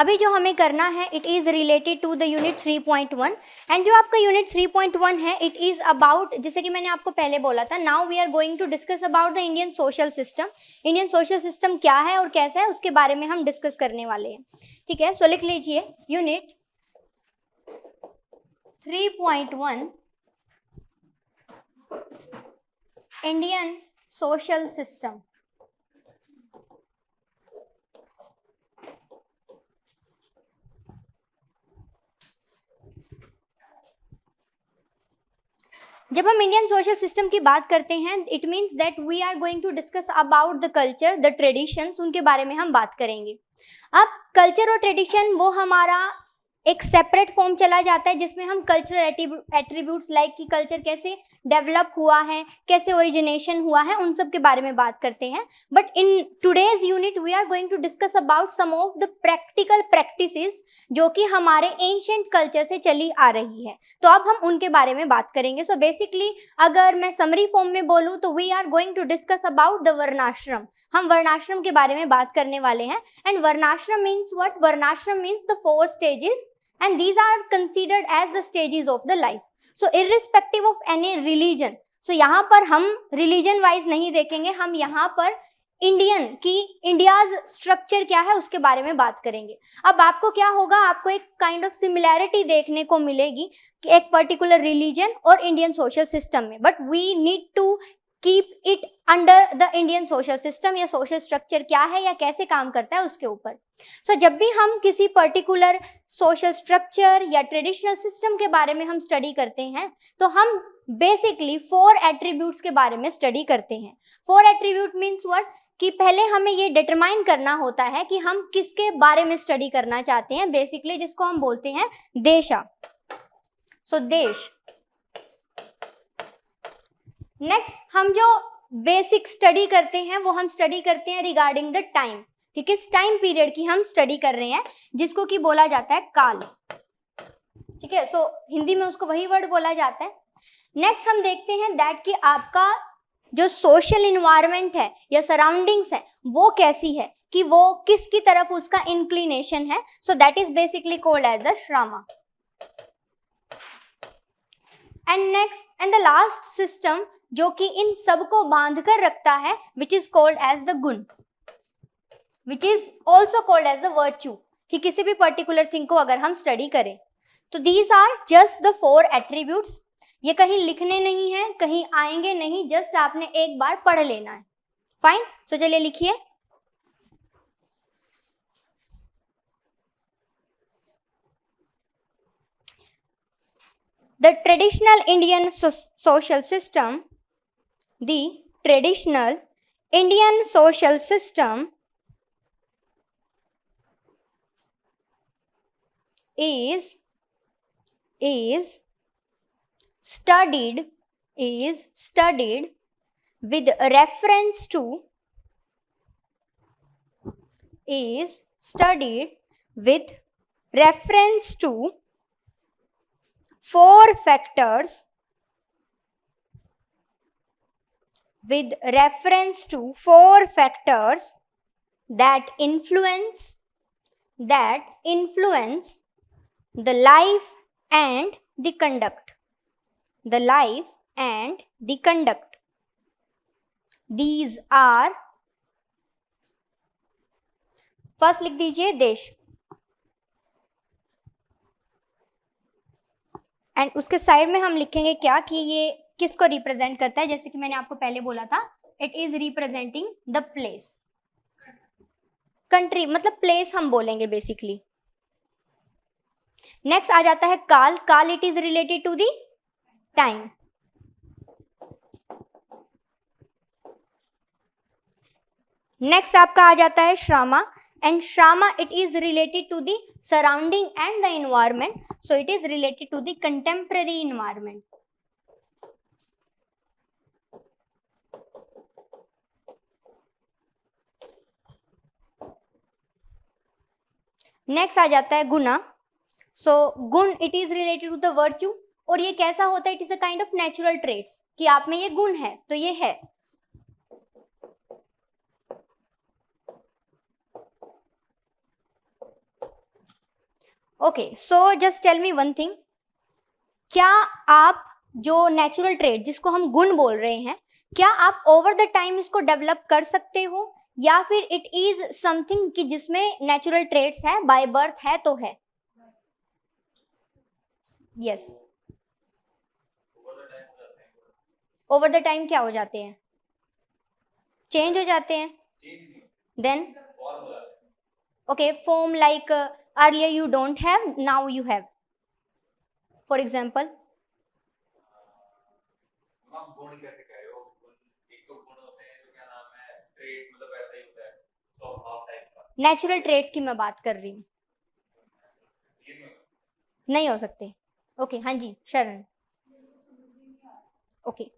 अभी जो हमें करना है it is related to the unit 3.1 and जो आपका यूनिट 3.1 है इट इज़ अबाउट, जैसे कि मैंने आपको पहले बोला था, now we are going to discuss about the Indian social system. Indian social system क्या है और कैसा है उसके बारे में हम डिस्कस करने वाले हैं। ठीक है, सो लिख लीजिए यूनिट 3.1 इंडियन सोशल सिस्टम। जब हम इंडियन सोशल सिस्टम की बात करते हैं it means that we are going to discuss about the culture, the traditions, उनके बारे में हम बात करेंगे। अब कल्चर और ट्रेडिशन वो हमारा एक सेपरेट फॉर्म चला जाता है जिसमें हम कल्चरल एट्रीब्यूट्स लाइक कि कल्चर कैसे डेवलप हुआ है, कैसे ओरिजिनेशन हुआ है, उन सब के बारे में बात करते हैं। But in today's unit we are going to discuss about some of the practical practices जो कि हमारे एंशिएंट कल्चर से चली आ रही है, तो अब हम उनके बारे में बात करेंगे। सो बेसिकली अगर मैं समरी फॉर्म में बोलूँ तो we are going to discuss about the varnashram. हम वर्णाश्रम के बारे में बात करने वाले हैं। एंड वर्णाश्रम मीन्स व्हाट? वर्णाश्रम means the 4 stages and these are considered as the stages of the life. So irrespective of any religion, so यहाँ पर हम religion wise नहीं देखेंगे, हम यहाँ पर इंडियन की इंडियाज स्ट्रक्चर क्या है उसके बारे में बात करेंगे। अब आपको क्या होगा, आपको एक काइंड ऑफ सिमिलैरिटी देखने को मिलेगी कि एक पर्टिकुलर रिलीजन और इंडियन सोशल सिस्टम में, but we need to keep it under the Indian social system, या सोशल स्ट्रक्चर क्या है या कैसे काम करता है उसके ऊपर। सो जब भी हम किसी पर्टिकुलर सोशल स्ट्रक्चर या ट्रेडिशनल सिस्टम के बारे में हम स्टडी करते हैं तो हम बेसिकली 4 एट्रीब्यूट्स के बारे में स्टडी करते हैं। 4 एट्रीब्यूट मीन्स व्हाट? कि पहले हमें ये डिटरमाइन करना होता है कि हम किसके बारे में स्टडी करना चाहते हैं, बेसिकली जिसको हम बोलते हैं देशा। सो देश। नेक्स्ट हम जो बेसिक स्टडी करते हैं वो हम स्टडी करते हैं रिगार्डिंग द टाइम, कि किस टाइम पीरियड की हम स्टडी कर रहे हैं, जिसको कि बोला जाता है काल। ठीक है, सो हिंदी में उसको वही वर्ड बोला जाता है। नेक्स्ट हम देखते हैं दैट कि आपका जो सोशल इन्वायरमेंट है या सराउंडिंग्स है वो कैसी है, कि वो किसकी तरफ उसका इंक्लिनेशन है। So that is basically called as the shrama. And next and the last system जो कि इन सबको बांध कर रखता है which is called as the guna, which is also called as the virtue, कि किसी भी पर्टिकुलर थिंग को अगर हम स्टडी करें तो these are just the 4 attributes. ये कहीं लिखने नहीं है, कहीं आएंगे नहीं, जस्ट आपने एक बार पढ़ लेना है। फाइन, सो चलिए लिखिए। The traditional Indian social system, the traditional Indian social system is studied with reference to four factors that influence the life and the conduct. These are, first लिख दीजिए देश, एंड उसके साइड में हम लिखेंगे क्या कि ये किसको रिप्रेजेंट करता है। जैसे कि मैंने आपको पहले बोला था, it is representing the place. Country मतलब प्लेस हम बोलेंगे बेसिकली। नेक्स्ट आ जाता है काल। काल it is related to the time. Next आपका आ जाता है श्रामा, and Shrama it is related to the surrounding and the environment, so it is related to the contemporary environment. Next आ जाता है गुना। so गुण it is related to the virtue, और ये कैसा होता है? it is a kind of natural traits, कि आप में ये गुण है तो ये है। Okay, so just tell me one thing, क्या आप जो नेचुरल ट्रेड जिसको हम गुण बोल रहे हैं, क्या आप ओवर द टाइम इसको डेवलप कर सकते हो, या फिर इट इज समथिंग कि जिसमें नेचुरल ट्रेड्स है, बाय बर्थ है तो है? यस, ओवर द टाइम क्या हो जाते हैं? चेंज हो जाते हैं। Then okay, form like earlier you don't have, now you have, for example. गुण कैसे कह रहे हो? एक तो गुण होते हैं जो क्या नाम है, ट्रेड, मतलब ऐसा ही होता है स्वभाव टाइप का। नेचुरल ट्रेड्स की मैं बात कर रही हूँ। नहीं हो सकते। ओके, हाँ जी शरण। ओके,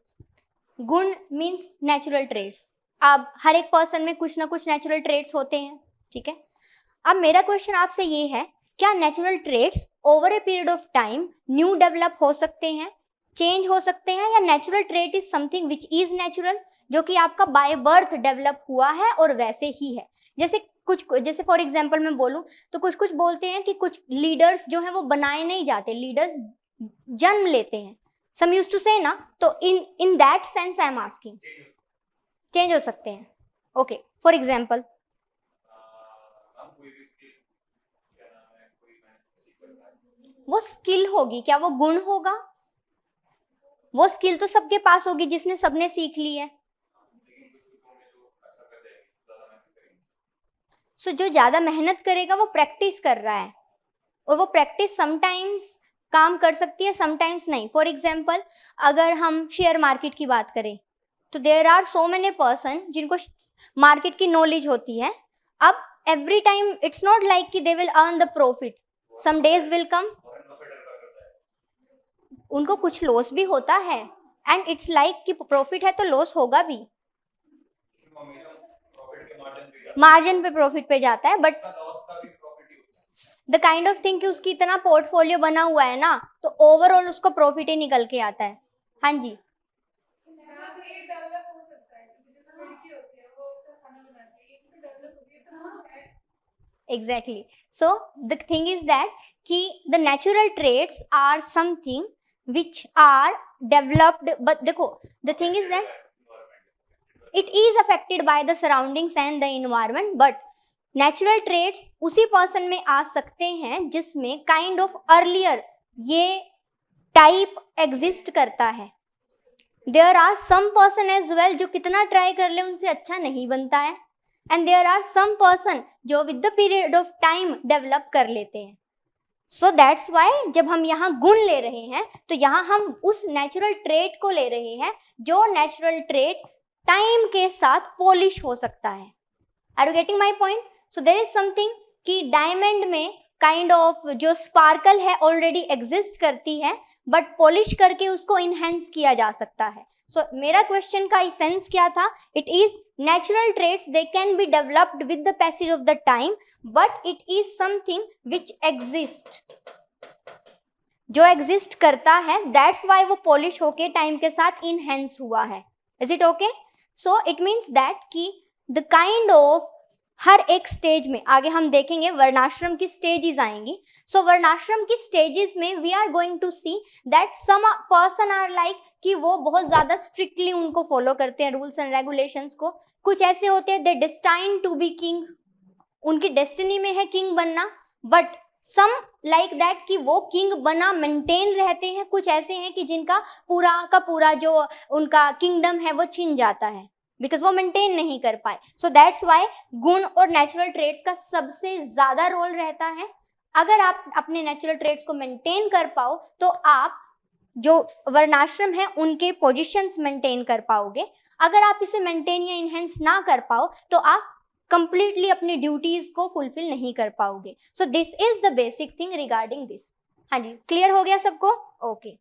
गुण मीन्स नेचुरल ट्रेड्स। अब हर एक पर्सन में कुछ ना कुछ नेचुरल ट्रेड्स होते हैं, ठीक है। अब मेरा क्वेश्चन आपसे ये है, क्या natural traits over a period of time new develop हो सकते हैं, चेंज हो सकते हैं, या natural trait is something which is natural, जो कि आपका बाय बर्थ डेवलप हुआ है और वैसे ही है? जैसे फॉर एग्जांपल मैं बोलूं तो कुछ बोलते हैं कि कुछ लीडर्स जो हैं वो बनाए नहीं जाते, लीडर्स जन्म लेते हैं, सम यूज्ड टू से ना, तो in that sense I am asking, change हो सकते हैं। ओके, फॉर एग्जांपल वो स्किल होगी, क्या वो गुण होगा? वो स्किल तो सबके पास होगी जिसने सबने सीख ली है। सो जो ज्यादा मेहनत करेगा वो प्रैक्टिस कर रहा है, और वो प्रैक्टिस समटाइम्स काम कर सकती है, समटाइम्स नहीं। फॉर एग्जाम्पल अगर हम शेयर मार्केट की बात करें तो there are so many person जिनको मार्केट की नॉलेज होती है। अब every time it's not like कि they will earn the profit, some days will come, उनको कुछ लॉस भी होता है, एंड इट्स लाइक कि प्रॉफिट है तो लॉस होगा भी, मार्जिन पे प्रॉफिट पे जाता है, but the kind of thing कि उसकी इतना पोर्टफोलियो बना हुआ है ना, तो ओवरऑल उसको प्रॉफिट ही निकल के आता है। हाँ जी, exactly. So the thing is that कि the natural trades are something which are developed, but देखो the thing is that it is affected by the surroundings and the environment, but natural traits उसी person में आ सकते हैं जिसमें kind of earlier ये type exist करता है। There are some person as well जो कितना ट्राई कर ले उनसे अच्छा नहीं बनता है, and there are some person जो with the period of time develop कर लेते हैं। सो दैट्स वाई जब हम यहाँ गुण ले रहे हैं तो यहाँ हम उस नेचुरल ट्रेट को ले रहे हैं जो नेचुरल ट्रेट टाइम के साथ पॉलिश हो सकता है। Are you getting my point? So there is something कि डायमंड में काइंड ऑफ जो स्पार्कल है ऑलरेडी एग्जिस्ट करती है, बट पॉलिश करके उसको इनहेंस किया जा सकता है। सो मेरा क्वेश्चन का सेंस क्या था? It is natural traits they can be developed with the passage of the time, but it is something which exist, जो एग्जिस्ट करता है, दैट्स वाई वो पॉलिश होके टाइम के साथ इनहेंस हुआ है। Is it okay? So it means that कि द काइंड ऑफ हर एक स्टेज में, आगे हम देखेंगे वर्णाश्रम की स्टेजेस आएंगी। सो वर्णाश्रम की स्टेजेस में we are going to see that some person are like कि वो बहुत ज्यादा स्ट्रिक्टली उनको फॉलो करते हैं रूल्स एंड रेगुलेशंस को। कुछ ऐसे होते हैं दे डेस्टाइन्ड टू बी किंग, उनकी डेस्टिनी में है किंग बनना, बट सम लाइक दैट कि वो किंग बना मेंटेन रहते हैं। कुछ ऐसे हैं कि जिनका पूरा का पूरा जो उनका किंगडम है वो छिन जाता है बिकॉज वो मेंटेन नहीं कर पाए। सो दैट्स वाई गुण और नेचुरल ट्रेट्स का सबसे ज्यादा रोल रहता है। अगर आप अपने नेचुरल ट्रेट्स को मेंटेन कर पाओ तो आप जो वर्णाश्रम है उनके पोजीशंस मेंटेन कर पाओगे। अगर आप इसे मेंटेन या इनहेंस ना कर पाओ तो आप कंप्लीटली अपनी ड्यूटीज को फुलफिल नहीं कर पाओगे। So this is the basic thing regarding this. हाँ जी, क्लियर हो गया सबको? ओके।